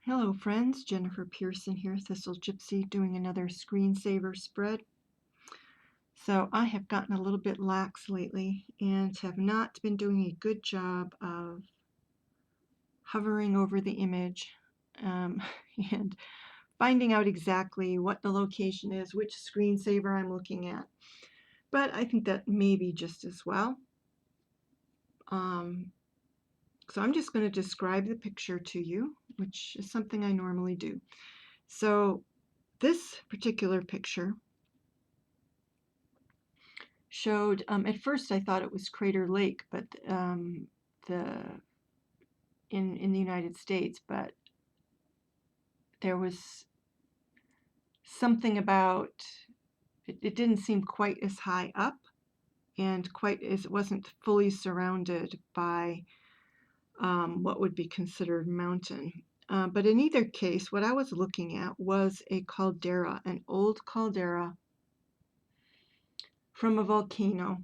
Hello friends, Jennifer Pearson here, Thistle Gypsy, doing another screensaver spread. So I have gotten a little bit lax lately and have not been doing a good job of hovering over the image and finding out exactly what the location is, which screensaver I'm looking at. But I think that may be just as well. So I'm just going to describe the picture to you, which is something I normally do. So this particular picture showed, at first I thought it was Crater Lake, but the in the United States, but there was something about it didn't seem quite as high up and quite as it wasn't fully surrounded by what would be considered mountain. But in either case, what I was looking at was a caldera, an old caldera from a volcano.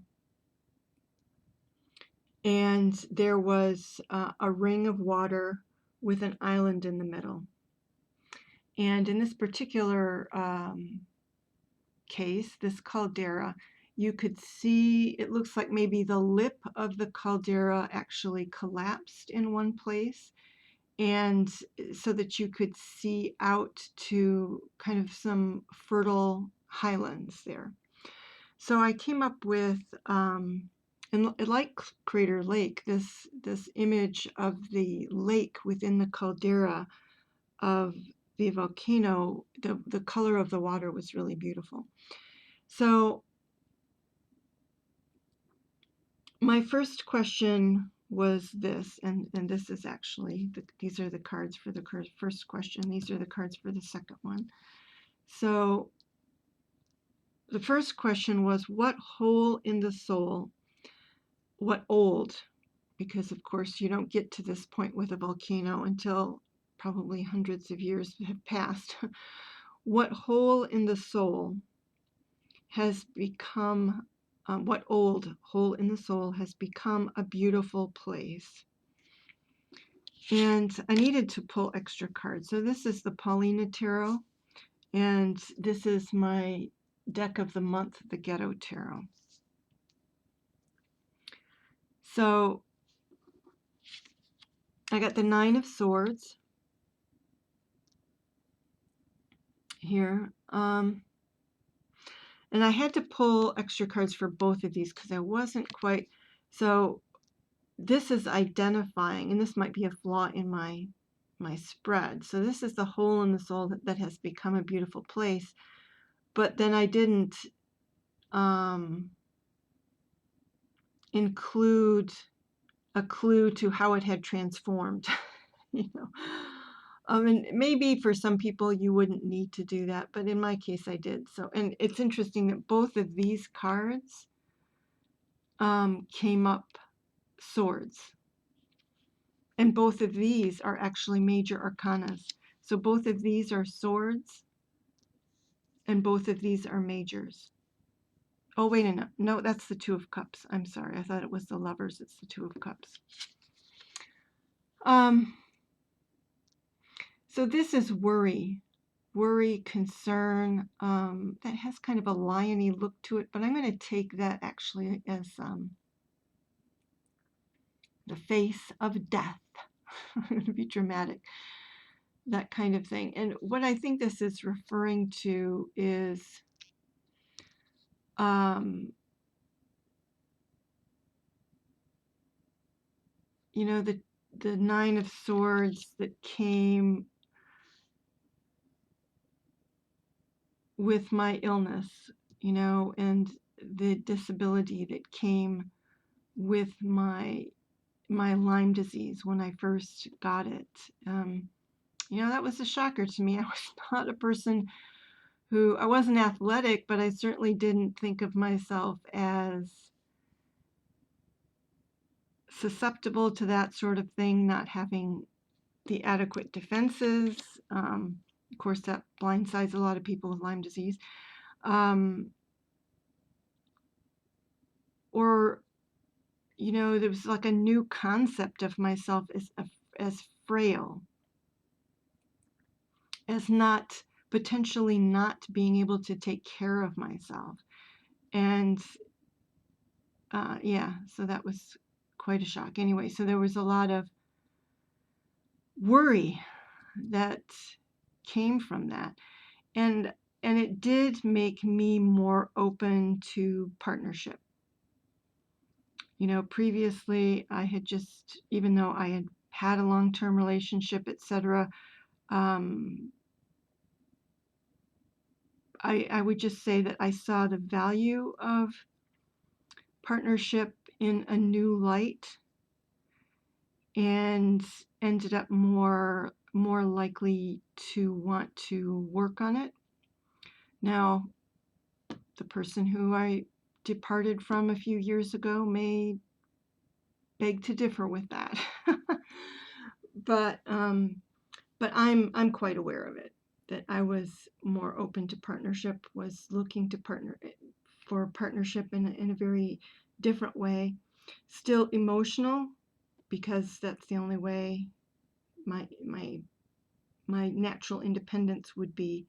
And there was a ring of water with an island in the middle. And in this particular case, this caldera, you could see, it looks like maybe the lip of the caldera actually collapsed in one place, and so that you could see out to kind of some fertile highlands there. So I came up with, and like Crater Lake, this image of the lake within the caldera of the volcano, the color of the water was really beautiful. So my first question was this, and this is actually, these are the cards for the first question. These are the cards for the second one. So the first question was, what hole in the soul, what old, because of course you don't get to this point with a volcano until probably hundreds of years have passed. What hole in the soul has become, what old hole in the soul has become a beautiful place? And I needed to pull extra cards. So this is the Paulina Tarot, and this is my deck of the month, the Ghetto Tarot. So I got the Nine of Swords here. And I had to pull extra cards for both of these because I wasn't quite, so this is identifying, and this might be a flaw in my spread. So this is the hole in the soul that has become a beautiful place, but then I didn't include a clue to how it had transformed. you know. And maybe for some people you wouldn't need to do that, but in my case I did. So, and it's interesting that both of these cards came up swords, and both of these are actually major arcanas. So both of these are swords, and both of these are majors. Oh, wait a minute. No, that's the Two of Cups. I'm sorry. I thought it was the Lovers. It's the Two of Cups. So this is worry, concern. That has kind of a lion-y look to it, but I'm going to take that actually as the face of death. I'm going to be dramatic, that kind of thing. And what I think this is referring to is you know, the Nine of Swords that came with my illness, you know, and the disability that came with my Lyme disease when I first got it. You know, that was a shocker to me. I was not a person who, I wasn't athletic, but I certainly didn't think of myself as susceptible to that sort of thing, not having the adequate defenses. Of course, that blindsides a lot of people with Lyme disease. Or, you know, there was like a new concept of myself as frail. as not potentially not being able to take care of myself. And yeah, so that was quite a shock. Anyway, so there was a lot of worry that came from that. And it did make me more open to partnership. You know, previously I had just, even though I had had a long-term relationship, etc., I would just say that I saw the value of partnership in a new light and ended up more likely to want to work on it. Now, the person who I departed from a few years ago may beg to differ with that. but I'm quite aware of it, that I was more open to partnership, was looking to for partnership in a very different way. Still emotional, because that's the only way my natural independence would be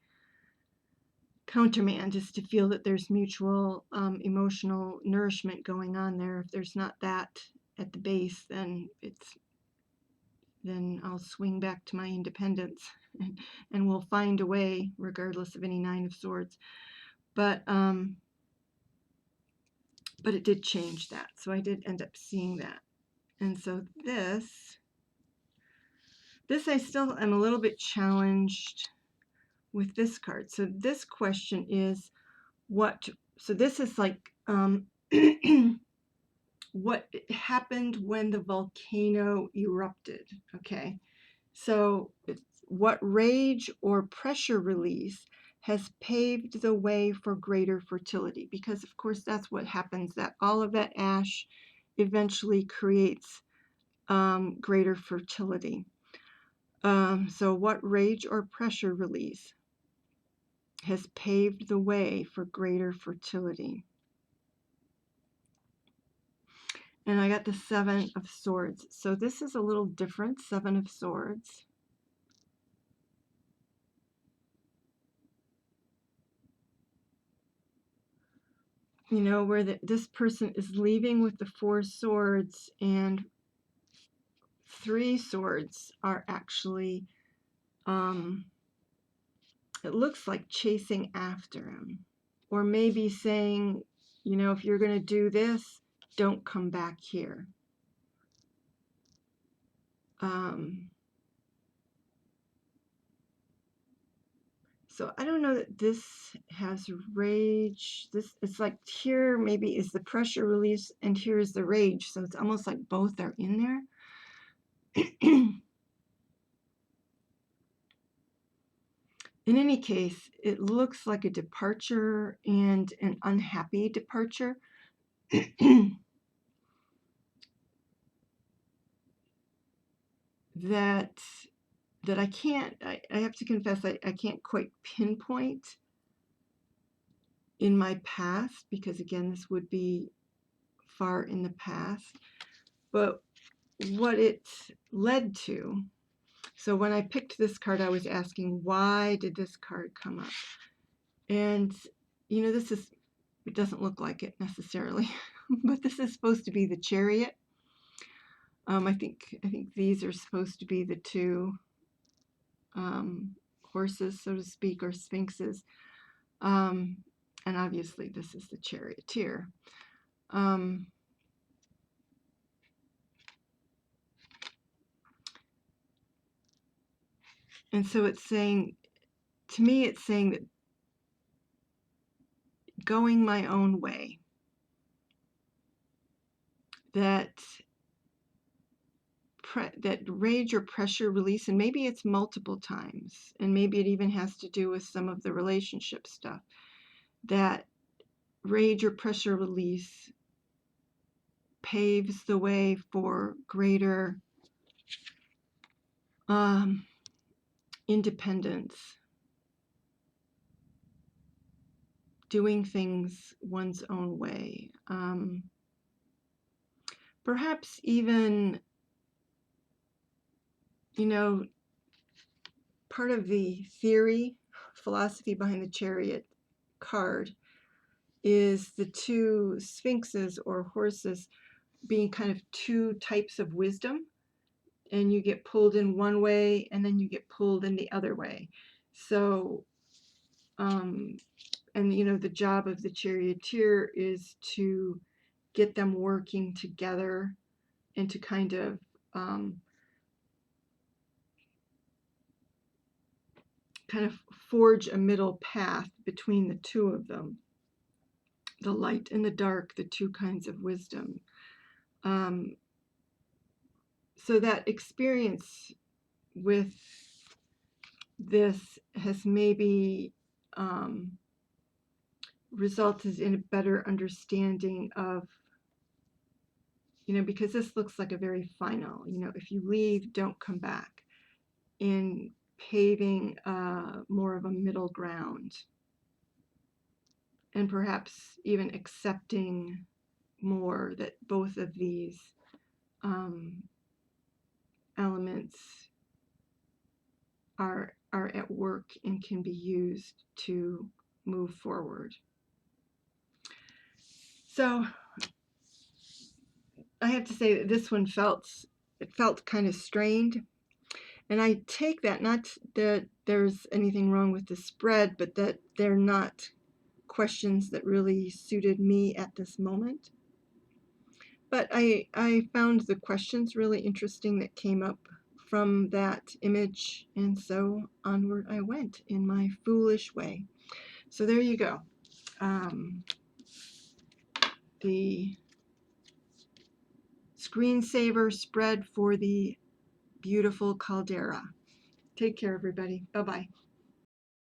countermand, is to feel that there's mutual emotional nourishment going on there. If there's not that at the base, then I'll swing back to my independence, and we'll find a way regardless of any Nine of Swords. But it did change that, so I did end up seeing that. And so this I still am a little bit challenged with this card. So this question is so this is like what happened when the volcano erupted. Okay, so it's what rage or pressure release has paved the way for greater fertility, because of course that's what happens, that all of that ash eventually creates greater fertility. So what rage or pressure release has paved the way for greater fertility? And I got the Seven of Swords. So this is a little different, Seven of Swords. You know, where this person is leaving with the Four Swords, and Three Swords are actually, it looks like chasing after him. Or maybe saying, you know, if you're going to do this, don't come back here. So I don't know that this has rage. It's like here maybe is the pressure release, and here is the rage. So it's almost like both are in there. In any case, it looks like a departure, and an unhappy departure. that I can't, I have to confess, I can't quite pinpoint in my past, because again, this would be far in the past, but what it led to. So when I picked this card, I was asking, why did this card come up? And, you know, it doesn't look like it necessarily, but this is supposed to be the Chariot. I think these are supposed to be the two horses, so to speak, or sphinxes. And obviously this is the Charioteer. And so it's saying, to me, it's saying that going my own way, that rage or pressure release, and maybe it's multiple times, and maybe it even has to do with some of the relationship stuff, that rage or pressure release paves the way for greater independence, doing things one's own way. Perhaps even, you know, part of the theory, philosophy behind the chariot card is the two sphinxes or horses being kind of two types of wisdom, and you get pulled in one way and then you get pulled in the other way. So and you know, the job of the charioteer is to get them working together and to kind of forge a middle path between the two of them, the light and the dark, the two kinds of wisdom. So that experience with this has maybe resulted in a better understanding of, you know, because this looks like a very final, you know, if you leave, don't come back, in paving more of a middle ground, and perhaps even accepting more that both of these elements are at work and can be used to move forward. So I have to say that this one felt kind of strained, and I take that not that there's anything wrong with the spread, but that they're not questions that really suited me at this moment. But I found the questions really interesting that came up from that image, and so onward I went in my foolish way. So there you go. The screensaver spread for the beautiful Caldera. Take care, everybody. Bye-bye.